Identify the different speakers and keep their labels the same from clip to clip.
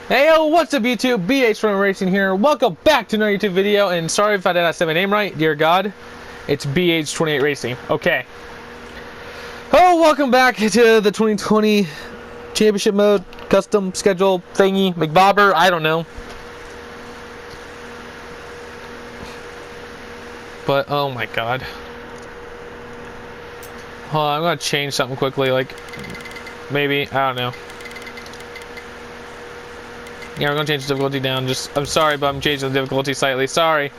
Speaker 1: Hey, what's up YouTube? BH from Racing here. Welcome back to another YouTube video, and sorry if I did not say my name right, dear God. It's BH28 Racing. Okay. Oh, welcome back to the 2020 Championship Mode Custom Schedule Thingy, McBobber, I don't know. But, oh my God. Hold on, I'm gonna change something quickly, like, maybe, I don't know. Yeah, we're gonna change the difficulty down. I'm sorry, but I'm changing the difficulty slightly. Sorry.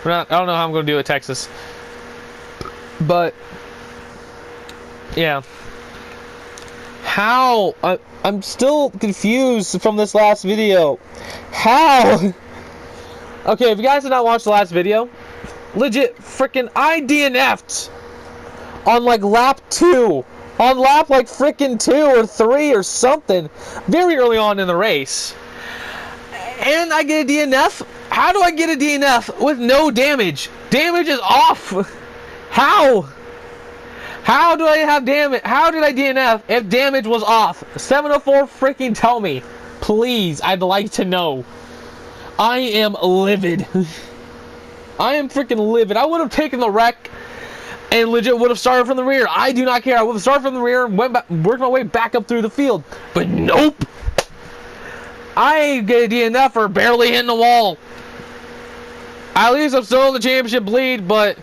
Speaker 1: I don't know how I'm gonna do it, Texas. But yeah. How? I'm still confused from this last video. How? Okay, if you guys did not watch the last video, legit freaking I DNF'd on like lap 2. On lap like freaking 2 or 3 or something. Very early on in the race. And I get a DNF? How do I get a DNF with no damage? Damage is off. How? How do I have damage? How did I DNF if damage was off? 704 freaking tell me. Please, I'd like to know. I am livid. I am freaking livid. I would have taken the wreck and legit would have started from the rear. I do not care. I would have started from the rear and worked my way back up through the field. But nope. I get a DNF for barely hitting the wall. At least I'm still in the championship lead, but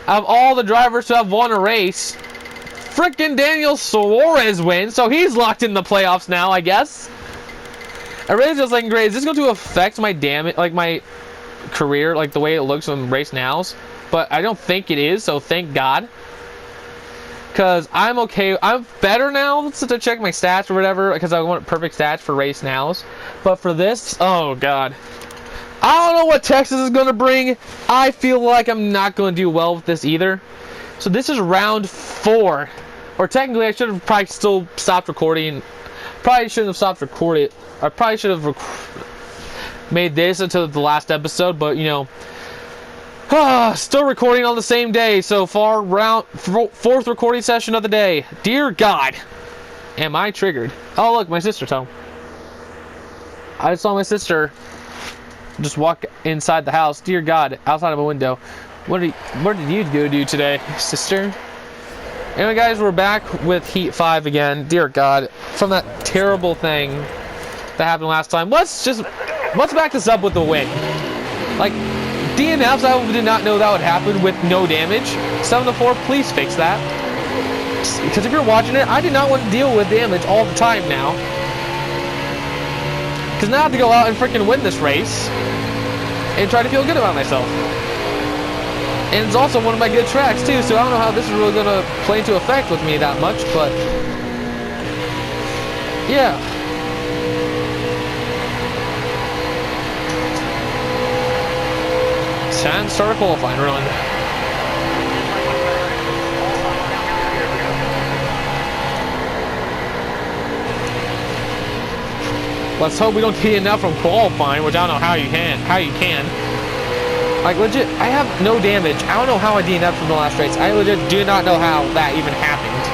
Speaker 1: of all the drivers who have won a race, frickin' Daniel Suarez wins, so he's locked in the playoffs now, I guess. I really just like, great. Is this going to affect my damage, like my career, like the way it looks on race nows? But I don't think it is, so thank God. Because I'm okay. I'm better now since I check my stats or whatever. Because I want perfect stats for race nows. But for this, oh God. I don't know what Texas is going to bring. I feel like I'm not going to do well with this either. So this is round 4. Or technically I should have probably still stopped recording. Probably shouldn't have stopped recording. I probably should have made this until the last episode. But you know. Still recording on the same day so far, round 4th recording session of the day. Dear God, am I triggered? Oh look, my sister's home. I saw my sister just walk inside the house. Dear God, outside of a window. What did you go do today, sister? Anyway, guys, we're back with Heat 5 again. Dear God, from that terrible thing that happened last time. Let's back this up with the win. Like. DNFs, I did not know that would happen with no damage. 704, please fix that. Because if you're watching it, I did not want to deal with damage all the time now. Because now I have to go out and freaking win this race. And try to feel good about myself. And it's also one of my good tracks too, so I don't know how this is really going to play into effect with me that much, but... yeah. Time to start a qualifying run. Let's hope we don't get enough from qualifying, which I don't know how you can. Like legit, I have no damage. I don't know how I DNF'd from the last race. I legit do not know how that even happened.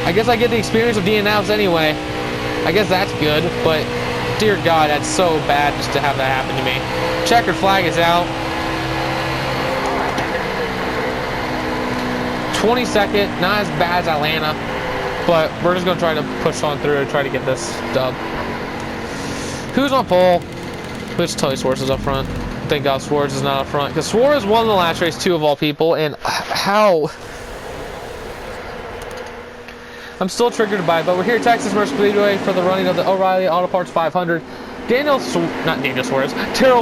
Speaker 1: I guess I get the experience of DNFs anyway. I guess that's good, but dear God, that's so bad just to have that happen to me. Checkered flag is out. 22nd, not as bad as Atlanta, but we're just going to try to push on through and try to get this dub. Who's on pole? Let's tell you Suarez is up front. Thank God Suarez is not up front, because Suarez won the last race too, of all people, and how... I'm still triggered by it, but we're here at Texas Motor Speedway for the running of the O'Reilly Auto Parts 500. Terrell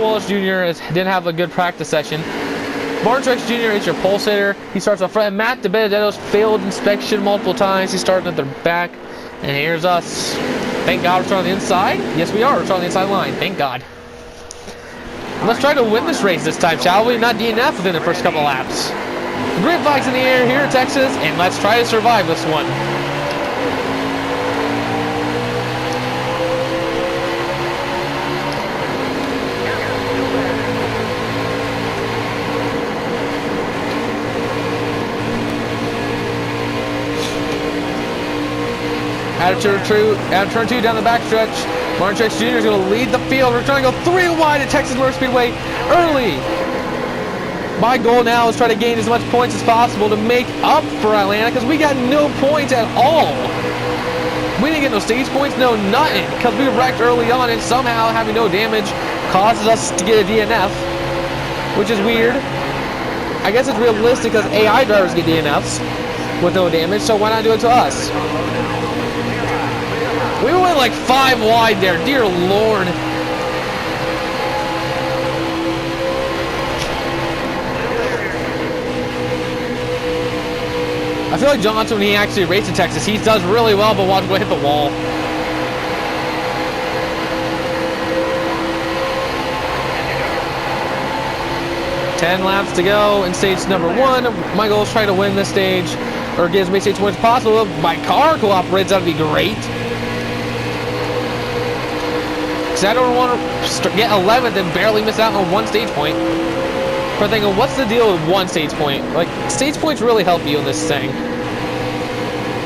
Speaker 1: Willis Jr. didn't have a good practice session. Martin Truex Jr. is your pole sitter. He starts up front. And Matt DiBenedetto's failed inspection multiple times. He's starting at the back. And here's us. Thank God we're starting on the inside. Yes, we are. We're starting on the inside line. Thank God. Let's try to win this race this time, shall we? Not DNF within the first couple laps. The green flag's in the air here in Texas, and let's try to survive this one. Out of turn 2 down the backstretch. Martin Truex Jr. is going to lead the field. We're trying to go 3 wide at Texas Motor Speedway early. My goal now is try to gain as much points as possible to make up for Atlanta because we got no points at all. We didn't get no stage points, no nothing, because we wrecked early on and somehow having no damage causes us to get a DNF, which is weird. I guess it's realistic because AI drivers get DNFs with no damage, so why not do it to us? We went like 5 wide there, dear Lord. I feel like Johnson, when he actually races in Texas, he does really well, but watch him go hit the wall. Ten laps to go in stage number 1. My goal is try to win this stage, or get as many stage points as possible. If my car cooperates, that'd be great. Because I don't want to get 11th and barely miss out on 1 stage point. But I'm thinking, what's the deal with 1 stage point? Like, stage points really help you in this thing.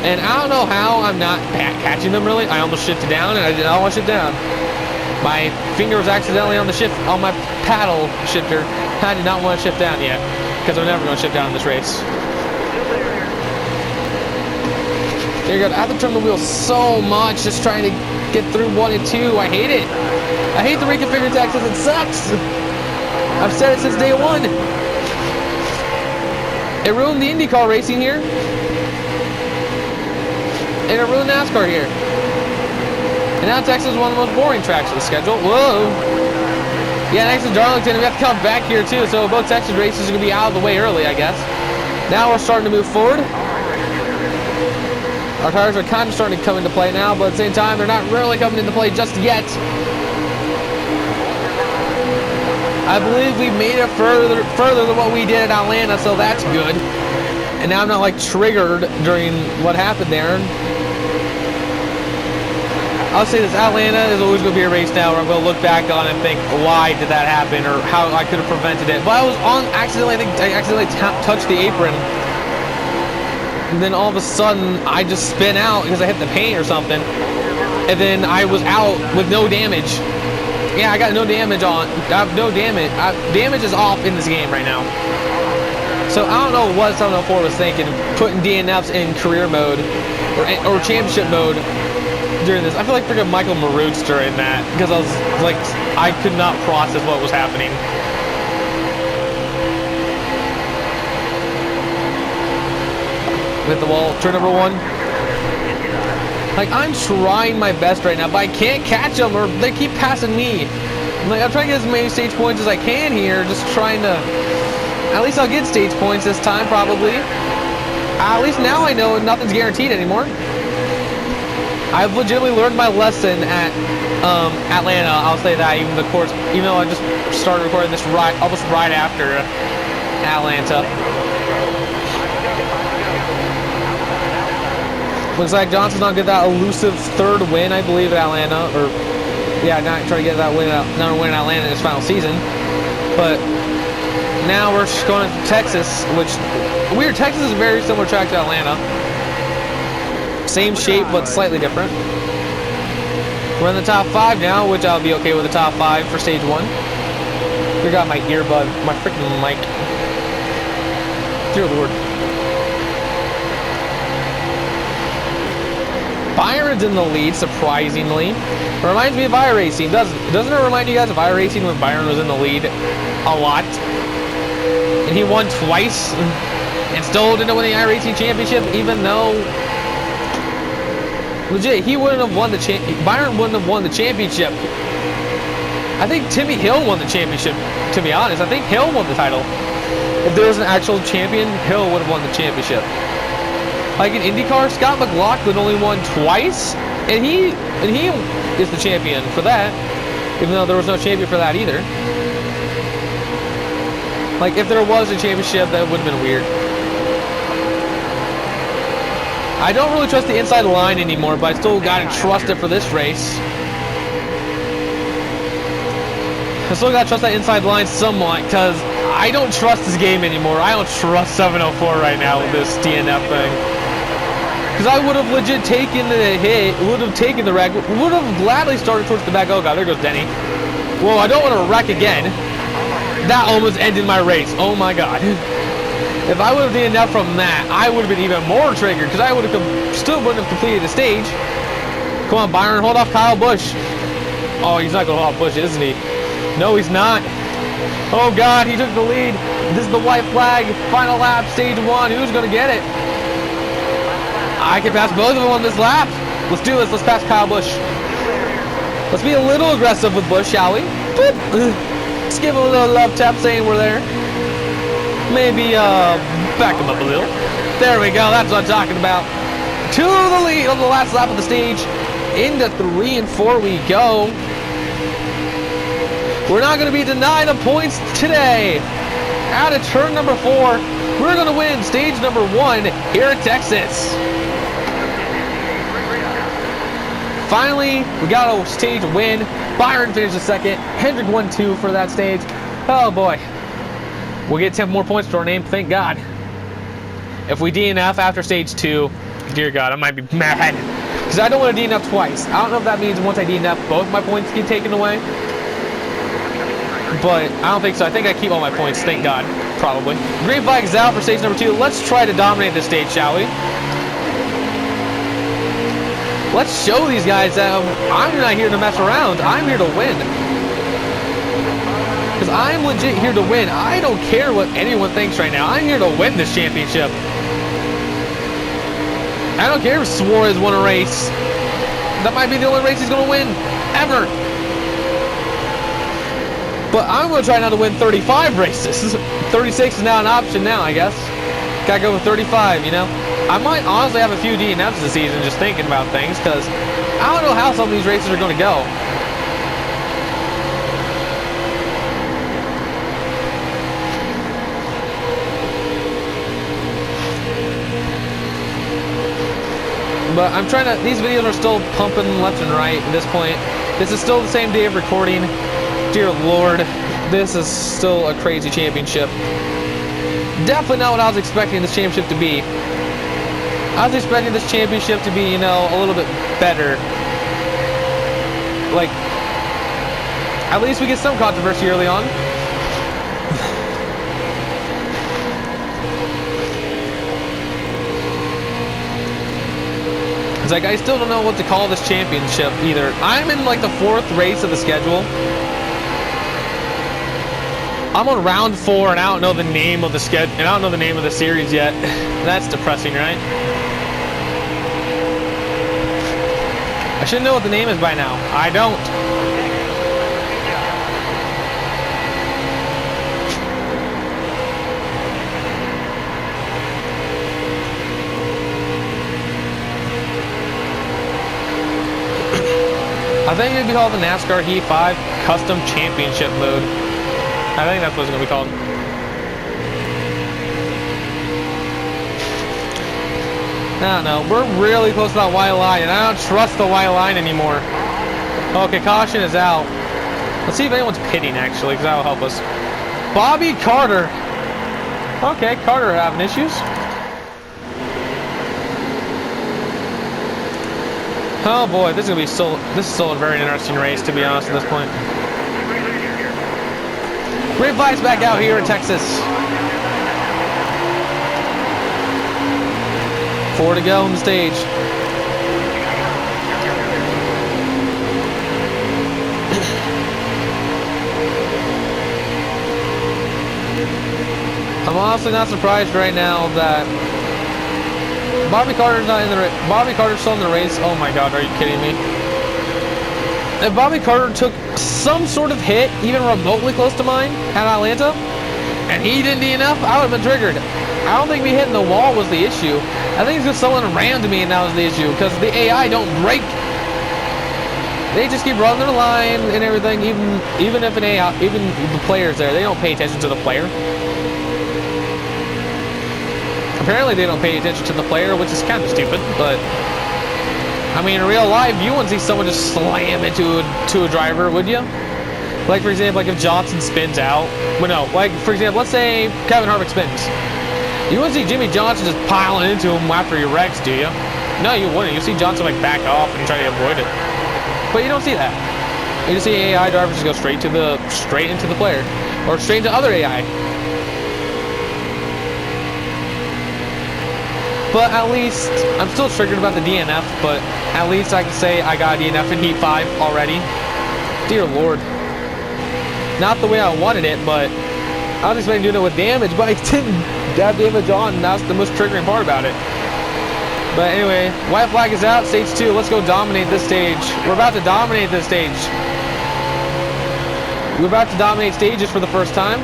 Speaker 1: And I don't know how I'm not catching them, really. I almost shifted down, and I did not want to shift down. My finger was accidentally on the shift, on my paddle shifter. I did not want to shift down yet, because I'm never going to shift down in this race. There you go. I have to turn the wheel so much, just trying to get through 1 and 2. I hate it. I hate the reconfigured Texas. It sucks. I've said it since day 1. It ruined the IndyCar racing here. And it ruined NASCAR here. And now Texas is one of the most boring tracks of the schedule. Whoa. Yeah, next is Darlington. We have to come back here too. So both Texas races are going to be out of the way early, I guess. Now we're starting to move forward. Our tires are kind of starting to come into play now, but at the same time, they're not really coming into play just yet. I believe we made it further than what we did at Atlanta, so that's good. And now I'm not like triggered during what happened there. I'll say this, Atlanta is always going to be a race now where I'm going to look back on and think, why did that happen, or how I could have prevented it. But I was on accidentally, I think I accidentally touched the apron. And then all of a sudden, I just spin out because I hit the paint or something. And then I was out with no damage. Yeah, I got no damage on. I have no damage. Damage is off in this game right now. So I don't know what 704 was thinking, putting DNFs in career mode or championship mode during this. I feel like freaking Michael Maroots during that because I was like, I could not process what was happening. Hit the wall. Turn number 1. Like, I'm trying my best right now, but I can't catch them, or they keep passing me. I'm trying to get as many stage points as I can here, just trying to... At least I'll get stage points this time, probably. At least now I know nothing's guaranteed anymore. I've legitimately learned my lesson at Atlanta, I'll say that, even though I just started recording this almost right after Atlanta. Looks like Johnson's not get that elusive 3rd win, I believe, at Atlanta. Or, yeah, not trying to get that win, another win at Atlanta in his final season. But now we're going to Texas, which, weird, Texas is a very similar track to Atlanta. Same shape, but slightly different. We're in the top 5 now, which I'll be okay with the top 5 for stage 1. We got my earbud, my freaking mic. Dear Lord. Byron's in the lead, surprisingly. It reminds me of iRacing, doesn't it remind you guys of iRacing when Byron was in the lead a lot? And he won twice and still didn't win the iRacing championship, even though legit he wouldn't have won Byron wouldn't have won the championship. I think Timmy Hill won the championship, to be honest. I think Hill won the title. If there was an actual champion, Hill would have won the championship. Like in IndyCar, Scott McLaughlin only won twice, and he is the champion for that, even though there was no champion for that either. Like, if there was a championship, that would have been weird. I don't really trust the inside line anymore, but I still gotta trust it for this race. I still gotta trust that inside line somewhat, because I don't trust this game anymore. I don't trust 704 right now with this DNF thing. Because I would have legit taken the hit, would have taken the wreck, would have gladly started towards the back. Oh god, there goes Denny. Whoa, I don't want to wreck again. That almost ended my race. Oh my god. If I would have done enough from that, I would have been even more triggered because I would have still wouldn't have completed the stage. Come on, Byron, hold off Kyle Busch. Oh, he's not going to hold off Busch, isn't he? No, he's not. Oh god, he took the lead. This is the white flag. Final lap, stage 1. Who's going to get it? I can pass both of them on this lap. Let's do this. Let's pass Kyle Busch. Let's be a little aggressive with Busch, shall we? Boop. Let's give him a little love tap saying we're there. Maybe back him up a little. There we go. That's what I'm talking about. To the lead on the last lap of the stage. Into 3 and 4 we go. We're not going to be denied the points today. Out of turn number 4, we're going to win stage number 1 here at Texas. Finally, we got a stage win. Byron finished the second. Hendrick won 2 for that stage. Oh boy. We'll get 10 more points to our name, thank God. If we DNF after stage 2, dear God, I might be mad. Because I don't want to DNF twice. I don't know if that means once I DNF, both my points get taken away. But I don't think so. I think I keep all my points, thank God. Probably. Green flag is out for stage number 2. Let's try to dominate this stage, shall we? Let's show these guys that I'm not here to mess around. I'm here to win. Because I'm legit here to win. I don't care what anyone thinks right now. I'm here to win this championship. I don't care if Suarez won a race. That might be the only race he's going to win. Ever. But I'm going to try not to win 35 races. 36 is now an option now, I guess. Gotta go with 35, you know? I might honestly have a few DNFs this season just thinking about things, because I don't know how some of these races are going to go. But I'm trying to, these videos are still pumping left and right at this point. This is still the same day of recording. Dear Lord, this is still a crazy championship. Definitely not what I was expecting this championship to be. I was expecting this championship to be, you know, a little bit better. Like, at least we get some controversy early on. It's like, I still don't know what to call this championship either. I'm in like the 4th race of the schedule. I'm on round 4 and I don't know the name of the schedule, and I don't know the name of the series yet. That's depressing, right? I should know what the name is by now. I don't. I think it'd be called the NASCAR Heat 5 Custom Championship Mode. I think that's what it's going to be called. I don't know. We're really close to that white line, and I don't trust the white line anymore. Okay, caution is out. Let's see if anyone's pitting, actually, because that will help us. Bobby Carter. Okay, Carter having issues. Oh boy, this is still a very interesting race, to be honest, at this point. Green flag's back out here in Texas. 4 to go on the stage. I'm honestly not surprised right now that Bobby Carter's not in the race. Bobby Carter's still in the race. Oh my God, are you kidding me? If Bobby Carter took some sort of hit, even remotely close to mine at Atlanta, and he didn't DNF, I would have been triggered. I don't think me hitting the wall was the issue. I think it's just someone rammed me and that was the issue, because the AI don't break. They just keep running their line and everything, even if an AI, even the player's there, they don't pay attention to the player. Apparently they don't pay attention to the player, which is kind of stupid, but I mean, in real life, you wouldn't see someone just slam into a driver, would you? Like, for example, like if Johnson spins out. Well, no, like, for example, let's say Kevin Harvick spins. You wouldn't see Jimmy Johnson just piling into him after he wrecks, do you? No, you wouldn't. You see Johnson like back off and try to avoid it, but you don't see that. You just see AI drivers just go straight into the player, or straight into other AI. But at least I'm still triggered about the DNF. But at least I can say I got a DNF in Heat 5 already. Dear Lord. Not the way I wanted it, but I was expecting doing it with damage, but I didn't have damage on, and that's the most triggering part about it. But anyway, white flag is out, stage 2. Let's go dominate this stage. We're about to dominate this stage. We're about to dominate stages for the first time.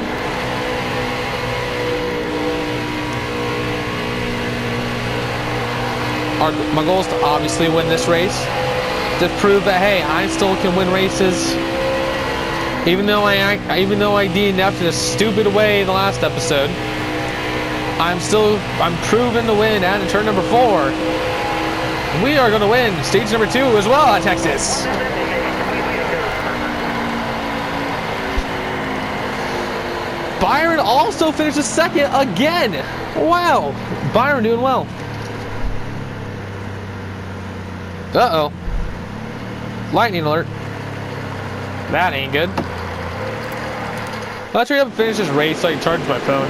Speaker 1: My goal is to obviously win this race. To prove that, hey, I still can win races. Even though I DNF'd in a stupid way in the last episode, I'm proven to win at turn number 4. We are going to win stage number 2 as well at Texas. Byron also finishes second again. Wow, Byron doing well. Uh-oh. Lightning alert. That ain't good. Let's hurry up and finish this race so I can charge my phone.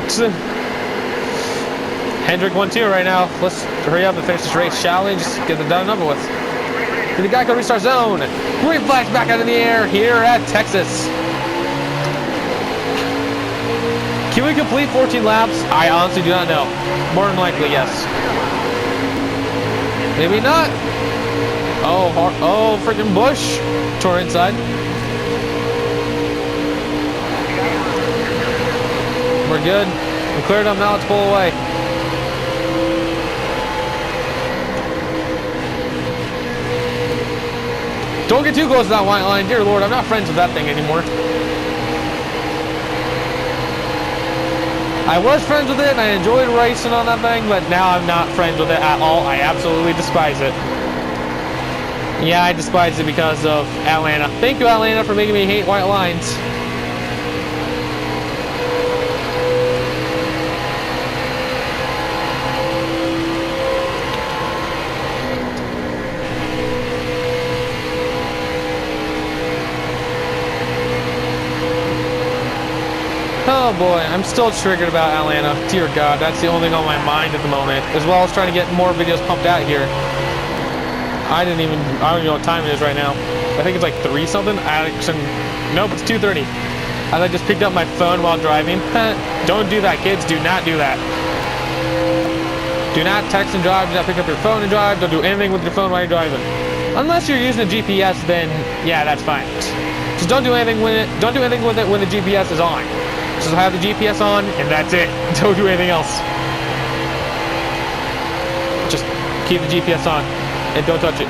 Speaker 1: Hendrick 1-2 right now. Let's hurry up and finish this race, shall we? Just get it done and over with. And the guy can restart zone. Green flags back out in the air here at Texas. Can we complete 14 laps? I honestly do not know. More than likely, yes. Maybe not. Oh, freaking Bush. Tore inside. We're good. We cleared them now. Let's pull away. Don't get too close to that white line. Dear Lord, I'm not friends with that thing anymore. I was friends with it and I enjoyed racing on that thing, but now I'm not friends with it at all. I absolutely despise it. Yeah, I despise it because of Atlanta. Thank you, Atlanta, for making me hate white lines. Oh boy, I'm still triggered about Atlanta. Dear God, that's the only thing on my mind at the moment. As well as trying to get more videos pumped out here. I don't even know what time it is right now. I think it's like 3 something. Nope, it's 2:30. I just picked up my phone while driving. Don't do that, kids. Do not do that. Do not text and drive. Do not pick up your phone and drive. Don't do anything with your phone while you're driving. Unless you're using a GPS, then yeah, that's fine. Just don't do anything with it. Don't do anything with it when the GPS is on. Just have the GPS on, and that's it. Don't do anything else. Just keep the GPS on, and don't touch it.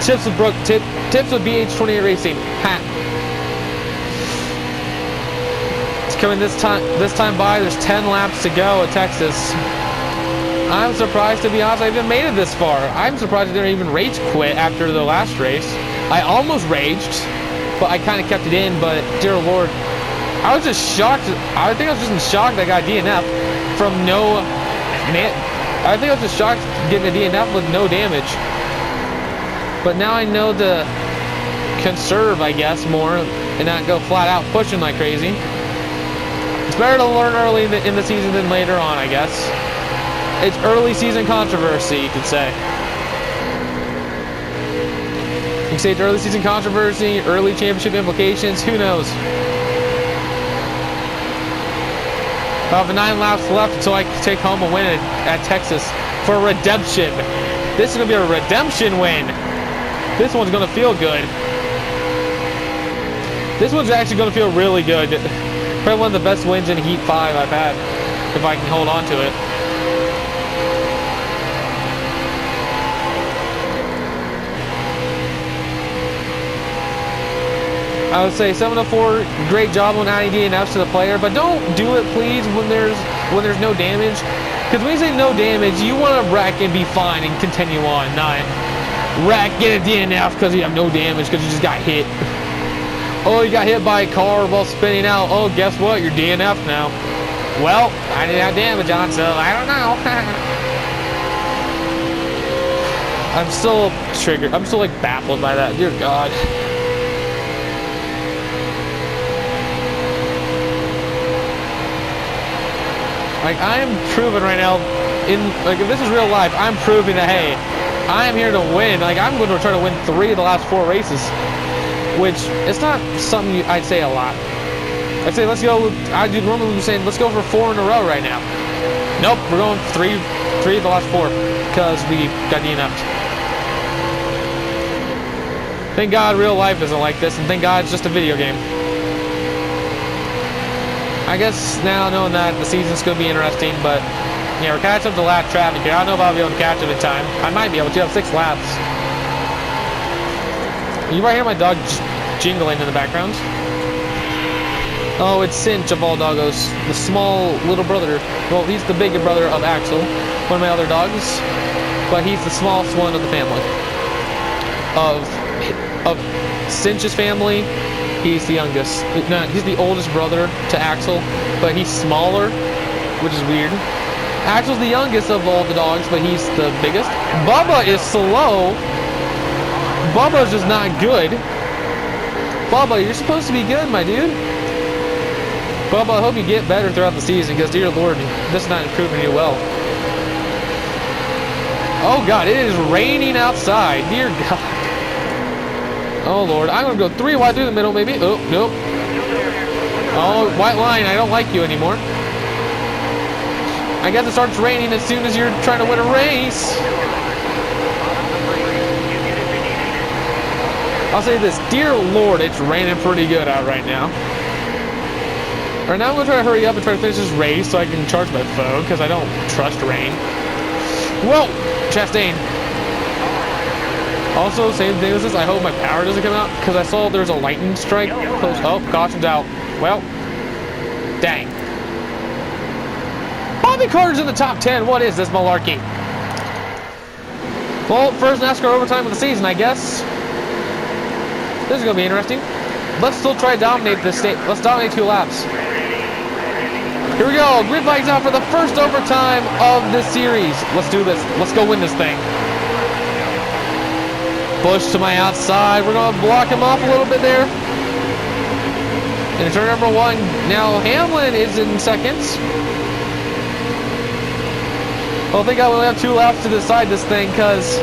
Speaker 1: Tips with BH28 Racing. Ha. It's coming this time by. There's 10 laps to go at Texas. I'm surprised, to be honest, I even made it this far. I'm surprised I didn't even rage quit after the last race. I almost raged, but I kind of kept it in. But dear Lord, I was just shocked. I think I was just in shock that I got DNF from no. I think I was just shocked getting a DNF with no damage. But now I know to conserve, I guess, more and not go flat out pushing like crazy. It's better to learn early in the season than later on, I guess. It's early season controversy, you could say. You can say it's early season controversy, early championship implications, who knows? I have 9 laps left until I can take home a win at Texas for redemption. This is going to be a redemption win. This one's going to feel good. This one's actually going to feel really good. Probably one of the best wins in Heat 5 I've had, if I can hold on to it. I would say 704, great job on adding DNFs to the player, but don't do it, please, when there's no damage. Because when you say no damage, you want to wreck and be fine and continue on, not wreck, get a DNF because you have no damage because you just got hit. Oh, you got hit by a car while spinning out. Oh, guess what? You're DNF now. Well, I didn't have damage on, so I don't know. I'm still triggered. I'm still like baffled by that. Dear God. Like, I am proving right now, if this is real life, I'm proving that, hey, I am here to win. Like, I'm going to try to win 3 of the last 4 races, which it's not something I'd say a lot. I'd say let's go. I do normally be saying let's go for 4 in a row right now. Nope, we're going 3 of the last 4 because we got DNF'd. Thank God real life isn't like this, and thank God it's just a video game. I guess now knowing that the season's going to be interesting, but yeah, we're catching up to lap traffic here. I don't know if I'll be able to catch up in time. I might be able to. I have 6 laps. You might hear my dog jingling in the background. Oh, it's Cinch of all doggos, the small little brother. Well, he's the bigger brother of Axel, one of my other dogs, but he's the smallest one of the family. Of Cinch's family, he's the youngest. No, he's the oldest brother to Axel, but he's smaller, which is weird. Axel's the youngest of all the dogs, but he's the biggest. Bubba is slow. Bubba's just not good. Bubba, you're supposed to be good, my dude. Bubba, I hope you get better throughout the season, because dear Lord, this is not improving you well. Oh God, it is raining outside. Dear God. Oh Lord, I'm gonna go 3 wide through the middle, maybe. Oh, nope. Oh, white line, I don't like you anymore. I guess it starts raining as soon as you're trying to win a race. I'll say this, dear Lord, it's raining pretty good out right now. Right now I'm gonna try to hurry up and try to finish this race so I can charge my phone, because I don't trust rain. Whoa! Chastain. Also, same thing as this, I hope my power doesn't come out, because I saw there's a lightning strike close. Oh, caution's out. Well, dang. Bobby Carter's in the top 10. What is this malarkey? Well, first NASCAR overtime of the season, I guess. This is going to be interesting. Let's still try to dominate this state. Let's dominate 2 laps. Here we go. Grid flags out for the first overtime of this series. Let's do this. Let's go win this thing. Bush to my outside. We're going to block him off a little bit there. And turn number 1. Now Hamlin is in seconds. Well, I think I only have 2 laps to decide this thing, because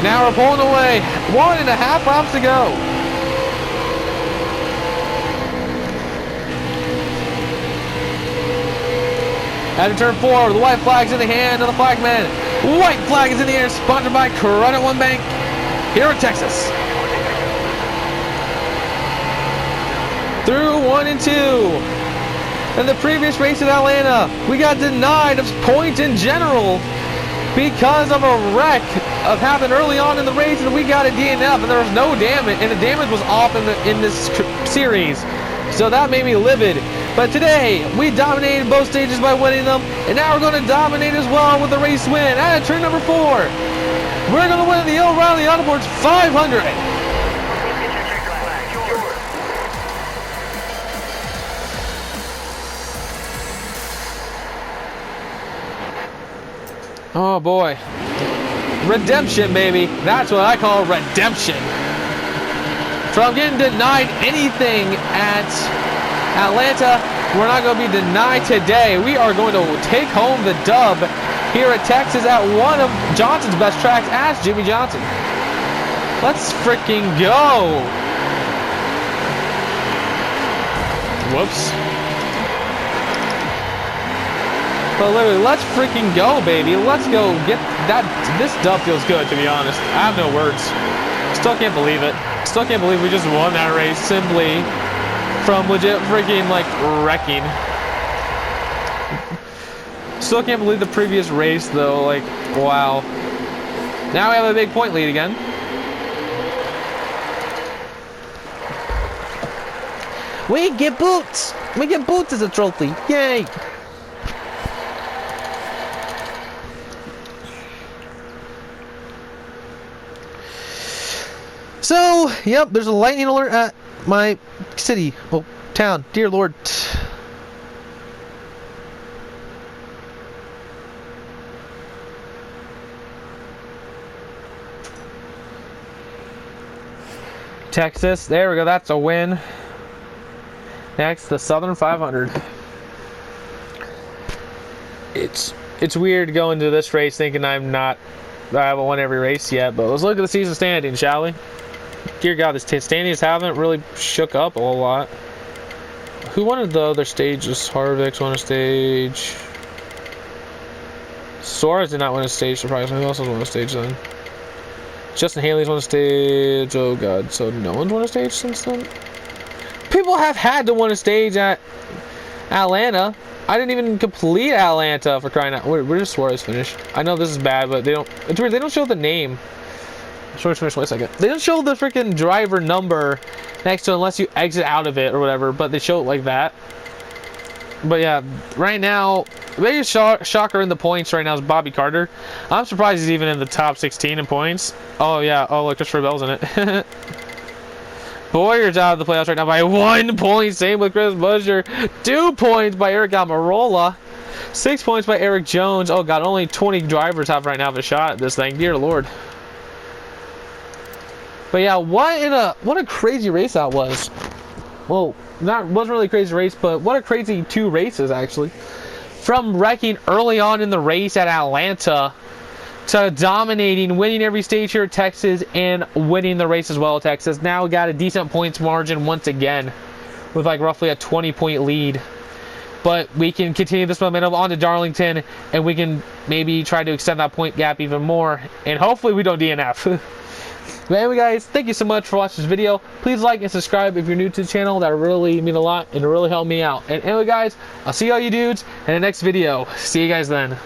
Speaker 1: now we're pulling away. 1.5 laps to go. After turn 4, the white flag's in the hand of the flagman. White flag is in the air, sponsored by Credit One Bank here in Texas. Through 1 and 2. In the previous race at Atlanta, we got denied of points in general because of a wreck of happened early on in the race, and we got a DNF, and there was no damage, and the damage was off in this series. So that made me livid. But today, we dominated both stages by winning them, and now we're going to dominate as well with the race win at turn number 4. We're going to win the O'Reilly Autosports 500. Oh boy. Redemption, baby. That's what I call redemption. From getting denied anything at Atlanta, we're not going to be denied today. We are going to take home the dub here at Texas at one of Johnson's best tracks. Ask Jimmy Johnson. Let's freaking go. Whoops. But literally, let's freaking go, baby. Let's go get that. This dub feels good, to be honest. I have no words. Still can't believe it. Still can't believe we just won that race simply from legit freaking, like, wrecking. Still can't believe the previous race, though. Like, wow. Now we have a big point lead again. We get boots. We get boots as a trophy. Yay. So, yep, there's a lightning alert at my city, well, town, dear Lord. Texas. There we go. That's a win. Next, the Southern 500. It's weird going to this race thinking I haven't won every race yet, but let's look at the season standings, shall we? Dear God, the standings haven't really shook up a whole lot. Who won the other stages? Harvick's won a stage. Suarez did not win a stage, surprisingly. Who else has won a stage then? Justin Haley's won a stage. Oh God, so no one's won a stage since then? People have had to win a stage at Atlanta. I didn't even complete Atlanta, for crying out. Where does Suarez finish? I know this is bad, but they don't. It's weird. They don't show the name. Suarez finished. Wait a second. They don't show the freaking driver number next to it unless you exit out of it or whatever. But they show it like that. But yeah, right now, the biggest shocker in the points right now is Bobby Carter. I'm surprised he's even in the top 16 in points. Oh yeah. Oh look, Christopher Bell's in it. Boyer's out of the playoffs right now by 1 point. Same with Chris Buescher. 2 points by Eric Almirola. 6 points by Eric Jones. Oh God, only 20 drivers have right now have a shot at this thing. Dear Lord. But yeah, what a crazy race that was. Well, wasn't really a crazy race, but what a crazy 2 races actually. From wrecking early on in the race at Atlanta to dominating, winning every stage here at Texas, and winning the race as well at Texas. Now we got a decent points margin once again, with like roughly a 20-point lead. But we can continue this momentum on to Darlington, and we can maybe try to extend that point gap even more, and hopefully we don't DNF. But anyway guys, thank you so much for watching this video. Please like and subscribe if you're new to the channel. That really mean a lot, and it really helped me out. And anyway guys, I'll see all you dudes in the next video. See you guys then.